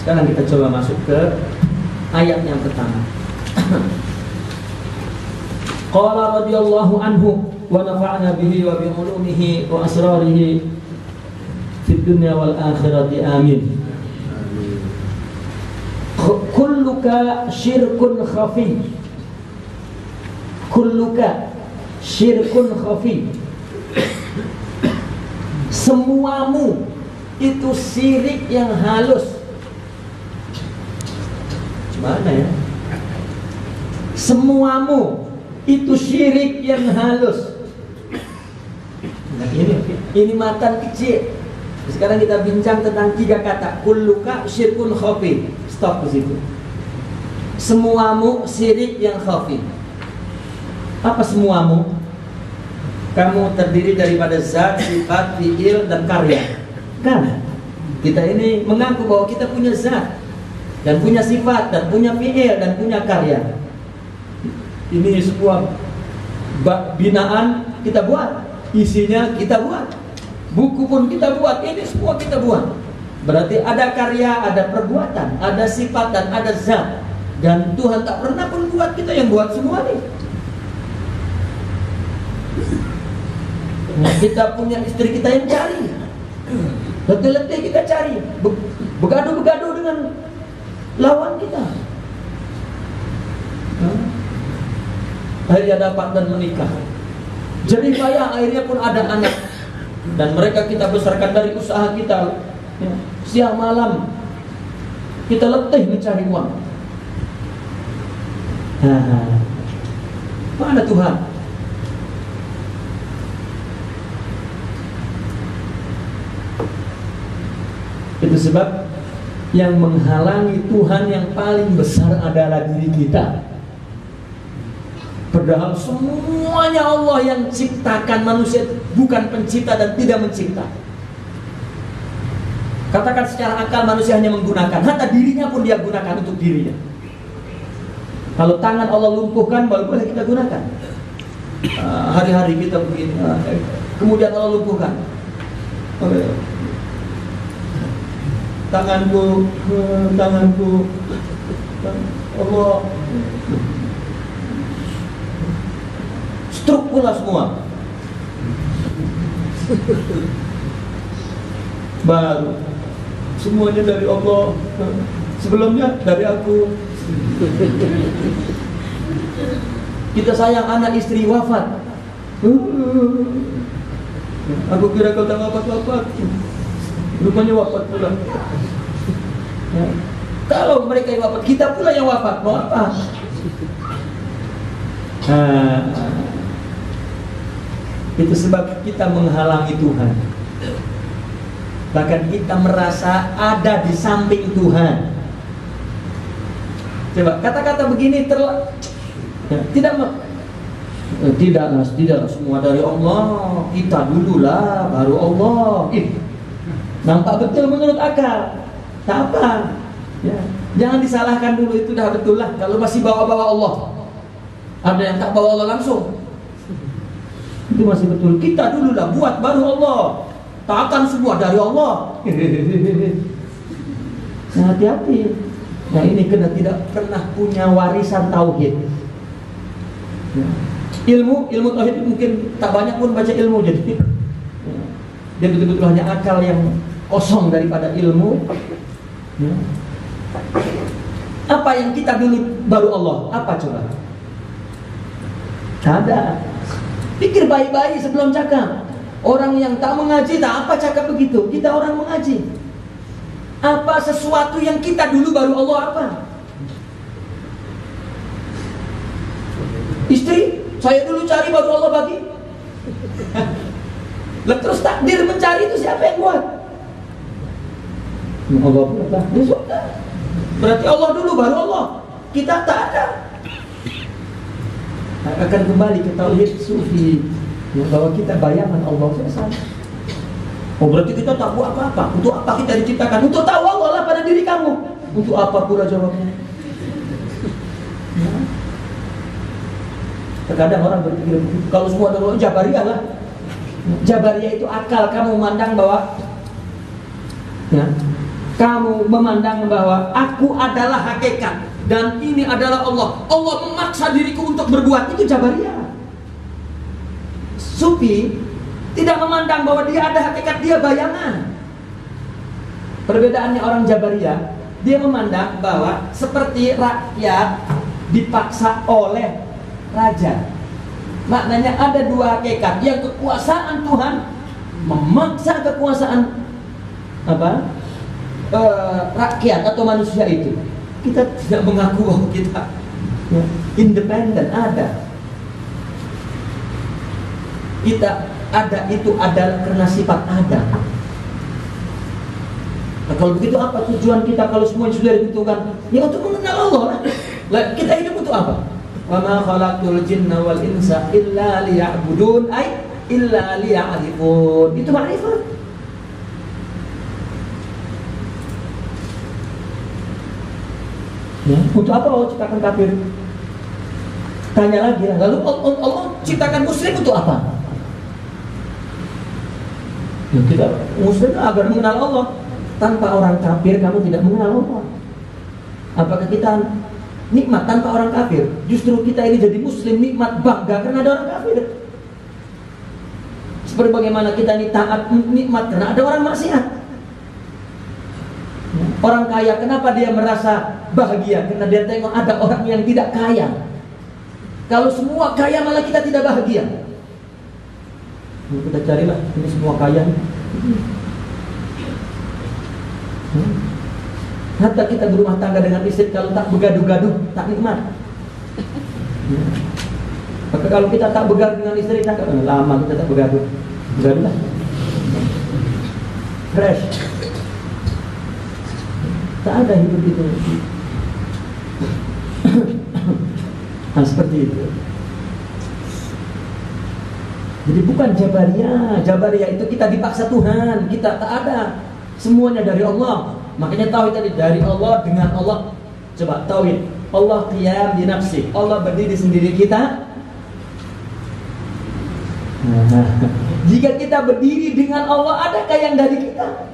Sekarang kita coba masuk ke ayat yang pertama. Qala radhiyallahu anhu wa nafa'na bihi wa bi ulumihi wa asrarihi fid dunya wal akhirati amin. Kulluka syirkun khafi. Kulluka syirkun khafi. Semuamu itu syirik yang halus. Gimana ya? Semuamu itu syirik yang halus. Nah, ini matan kecil. Sekarang kita bincang tentang 3 kata. Kulluka syirkun khafi. Stop di situ. Semuamu syirik yang khafi. Apa semuamu? Kamu terdiri daripada zat, sifat, fi'il, dan karya. Kan? Kita ini mengaku bahwa kita punya zat, dan punya sifat, dan punya fi'il, dan punya karya. Ini sebuah binaan kita buat. Isinya kita buat. Buku pun kita buat. Ini semua kita buat. Berarti ada karya, ada perbuatan, ada sifat, dan ada zat. Dan Tuhan tak pernah pun buat, kita yang buat semua nih. Nah, kita punya istri kita yang cari. Letih-letih kita cari. Begaduh-begaduh dengan lawan kita. Akhirnya dapat dan menikah. Jerih payah, akhirnya pun ada anak. Dan mereka kita besarkan dari usaha kita. Siang malam kita letih mencari uang. Mana Tuhan? Itu sebab yang menghalangi Tuhan yang paling besar adalah diri kita. Padahal semuanya Allah yang ciptakan manusia, bukan pencipta dan tidak mencipta. Katakan secara akal manusia hanya menggunakan, hatta dirinya pun dia gunakan untuk dirinya. Kalau tangan Allah lumpuhkan, baru boleh kita gunakan. Hari-hari kita begini, kemudian Allah lumpuhkan. Tanganku, Allah stroke pula semua. Baru semuanya dari Allah. Sebelumnya dari aku. Kita sayang anak istri wafat. Aku kira kau tak wafat. Rupanya wafat pula. Ya. Kalau mereka yang wafat, kita pula yang wafat. Mau apa? Itu sebab kita menghalangi Tuhan. Bahkan kita merasa ada di samping Tuhan. Coba kata-kata begini tidaklah semua dari Allah. Kita dululah, baru Allah. Nampak betul menurut akal. Tak apa. Ya. Jangan disalahkan dulu, itu dah betul lah. Kalau masih bawa-bawa Allah. Ada yang tak bawa Allah langsung. Itu masih betul. Kita dululah buat, baru Allah. Takkan semua dari Allah. Nah, hati-hati. Nah, ini kena tidak pernah punya warisan tauhid. Ya. Ilmu tauhid mungkin tak banyak pun baca ilmu, jadi dia betul-betul hanya akal yang kosong daripada ilmu. Ya. Apa yang kita dulu baru Allah? Apa coba? Ada. Pikir baik-baik sebelum cakap. Orang yang tak mengaji tak apa cakap begitu. Kita orang mengaji. Apa sesuatu yang kita dulu baru Allah apa? Istri, saya dulu cari baru Allah bagi. Terus takdir mencari itu siapa yang buat? Allah buat. Ya sudah. Berarti Allah dulu baru Allah. Kita tak ada. Akan kembali ke tauhid sufi, bahwa kita bayangan Allah selesai. Oh, berarti kita tak buat apa-apa. Untuk apa kita diciptakan? Untuk tahu Allah lah pada diri kamu. Untuk apa pula jawabnya? Ya. Terkadang orang berpikir begitu. Kalau semua ada Jabariyah lah. Jabariyah itu akal kamu memandang bahwa ya, kamu memandang bahwa aku adalah hakikat dan ini adalah Allah. Allah memaksa diriku untuk berbuat, itu Jabariyah. Sufi tidak memandang bahwa dia ada hakikat, dia bayangan. Perbedaannya orang Jabariyah, dia memandang bahwa seperti rakyat dipaksa oleh raja. Maknanya ada dua hakikat, yang kekuasaan Tuhan memaksa kekuasaan rakyat atau manusia itu. Kita tidak mengaku bahwa kita independen. Ada, kita ada itu adalah karena sifat ada. Nah, kalau begitu apa tujuan kita kalau semua sudah ditentukan? Ya untuk mengenal Allah lah. Kita hidup untuk apa? Wa ma khalaqtul jinna wal insa illa liya'budun, ay illa liya'rifun. Itu ma'rifat. Ya, untuk apa Allah ciptakan kafir? Tanya lagi. Lalu Allah ciptakan muslim untuk apa? Ya, kita muslim agar mengenal Allah. Tanpa orang kafir kamu tidak mengenal Allah. Apakah kita nikmat tanpa orang kafir? Justru kita ini jadi muslim nikmat, bangga karena ada orang kafir. Seperti bagaimana kita ini taat nikmat karena ada orang maksiat. Orang kaya kenapa dia merasa bahagia? Karena dia tengok ada orang yang tidak kaya. Kalau semua kaya malah kita tidak bahagia. Kita carilah ini semua kaya. Hatta kita berumah tangga dengan istri, kalau tak begaduh-gaduh tak nikmat. Maka kalau kita tak begaduh dengan istri, tak lama kita tak begaduh. Begaduhlah fresh. Tak ada hidup itu. Nah, seperti itu. Jadi bukan Jabariyah. Jabariyah itu kita dipaksa Tuhan. Kita tak ada. Semuanya dari Allah. Makanya tauhid tadi dari Allah, dengan Allah. Coba tauhid. Allah qiyam di nafsi. Allah berdiri sendiri kita. Jika kita berdiri dengan Allah, adakah yang dari kita?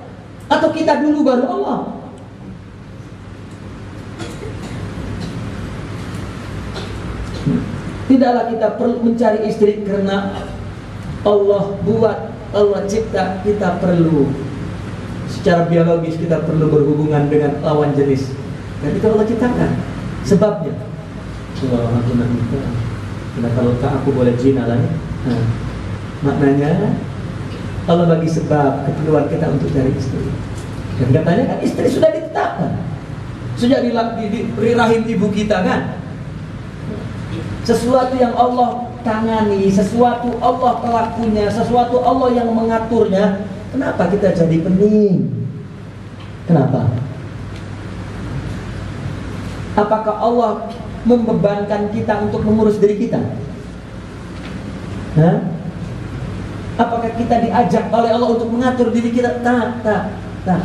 Atau kita dulu baru Allah? Tidaklah kita perlu mencari istri karena Allah buat, Allah cipta. Kita perlu secara biologis, kita perlu berhubungan dengan lawan jenis. Dan itu Allah ciptakan. Sebabnya kalau aku nak nikah, karena kalau tak aku boleh zina lah. Maknanya Allah bagi sebab keperluan kita untuk cari istri. Dan katanya kan istri sudah ditetapkan, sudah di rahim ibu kita kan. Sesuatu yang Allah tangani, sesuatu Allah pelakunya, sesuatu Allah yang mengaturnya. Kenapa kita jadi pening? Kenapa? Apakah Allah membebankan kita untuk mengurus diri kita? Hah? Apakah kita diajak oleh Allah untuk mengatur diri kita? Tak.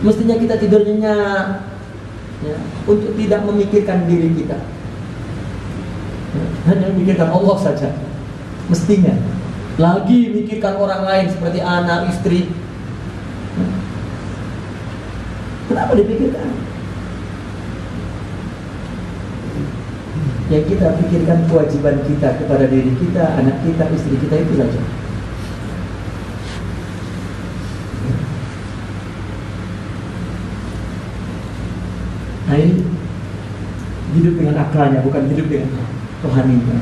Mestinya kita tidur nyenyak, ya, untuk tidak memikirkan diri kita. Hanya memikirkan Allah saja. Mestinya. Lagi mikirkan orang lain seperti anak, istri. Kenapa dipikirkan? Yang kita pikirkan kewajiban kita kepada diri kita, anak kita, istri kita, itu saja. Nah, ini hidup dengan akalnya, bukan hidup dengan rohaninya.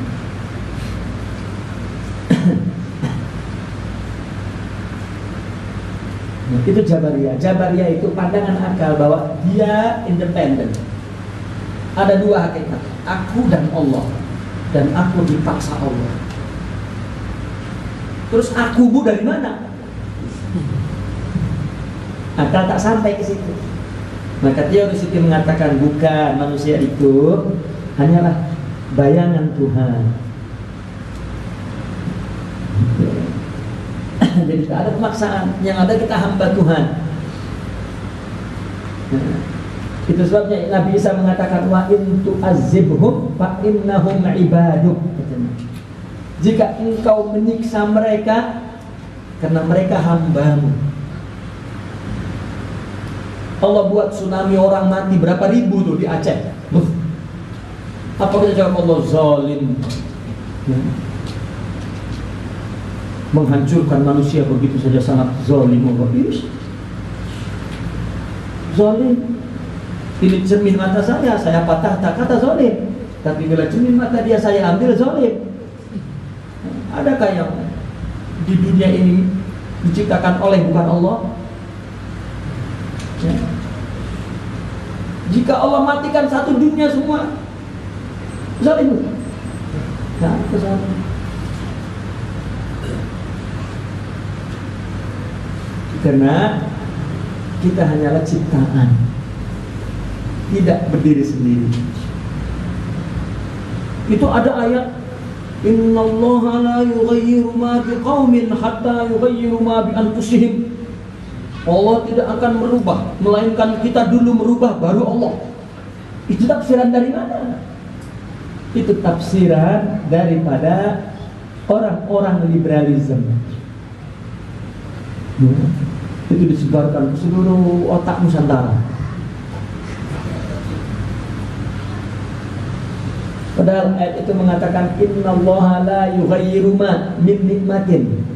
Itu Jabariyah. Jabariyah itu pandangan akal bahwa dia independen. Ada dua hakikat, aku dan Allah. Dan aku dipaksa Allah. Terus akumu dari mana? Akal tak sampai ke situ. Maka teori sufi mengatakan bukan, manusia itu hanyalah bayangan Tuhan. Jadi tidak ada pemaksaan, yang ada kita hamba Tuhan. Itu sebabnya Nabi Isa mengatakan wa in tu'azzibhum fa innahum ibaduk. Jika engkau menyiksa mereka, karena mereka hambamu. Allah buat tsunami, orang mati berapa ribu tuh di Aceh. Apa kita jawab Allah zalim? Ya. Menghancurkan manusia begitu saja sangat zalim Allah. Zalim. Ini cermin mata saya patah tak kata zalim. Tapi bila cermin mata dia saya ambil zalim. Adakah yang di dunia ini diciptakan oleh bukan Allah? Ya. Jika Allah matikan satu dunia semua, zalim. Nah, zalim. Karena kita hanyalah ciptaan, tidak berdiri sendiri. Itu ada ayat, innallaha la yughayyiru ma biqaumin hatta yughayyiru ma bi anfusihim. Allah tidak akan merubah, melainkan kita dulu merubah baru Allah. Itu tafsiran dari mana? Itu tafsiran daripada orang-orang liberalisme. Itu disebarkan ke seluruh otak Nusantara. Padahal ayat itu mengatakan innallaha la yughayyiru ma min nikmatin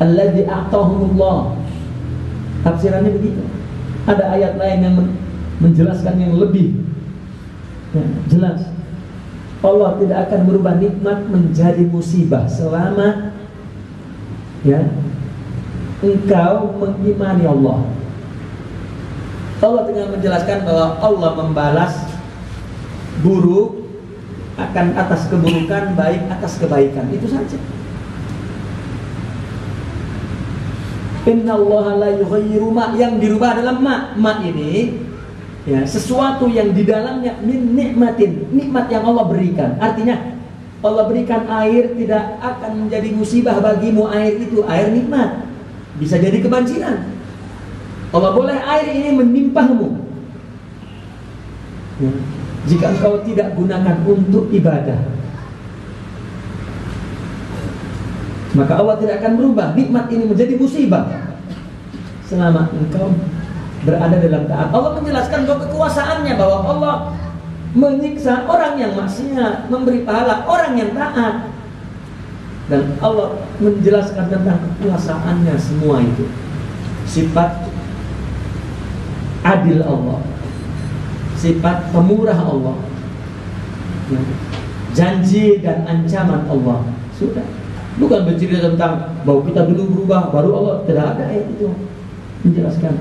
alladzi a'tahumullah. Tafsirannya begitu. Ada ayat lain yang menjelaskan yang lebih jelas. Allah tidak akan merubah nikmat menjadi musibah selama engkau mengimani Allah. Allah tengah menjelaskan bahwa Allah membalas buruk akan atas keburukan, baik atas kebaikan. Itu saja. Innallaha la yughayyiru ma, yang dirubah adalah ma ini sesuatu yang di dalamnya min nikmatin, nikmat yang Allah berikan. Artinya Allah berikan air tidak akan menjadi musibah bagimu. Air itu air nikmat, bisa jadi kebanjiran. Allah boleh air ini menimpamu jika engkau tidak gunakan untuk ibadah. Maka Allah tidak akan merubah nikmat ini menjadi musibah selama engkau berada dalam taat. Allah menjelaskan bahwa kekuasaannya, bahwa Allah menyiksa orang yang maksiat, memberi pahala orang yang taat. Dan Allah menjelaskan tentang kekuasaannya semua itu. Sifat adil Allah, sifat pemurah Allah, janji dan ancaman Allah. Sudah. Bukan bercerita tentang bahwa kita dulu berubah baru Allah. Tidak ada ayat itu menjelaskan.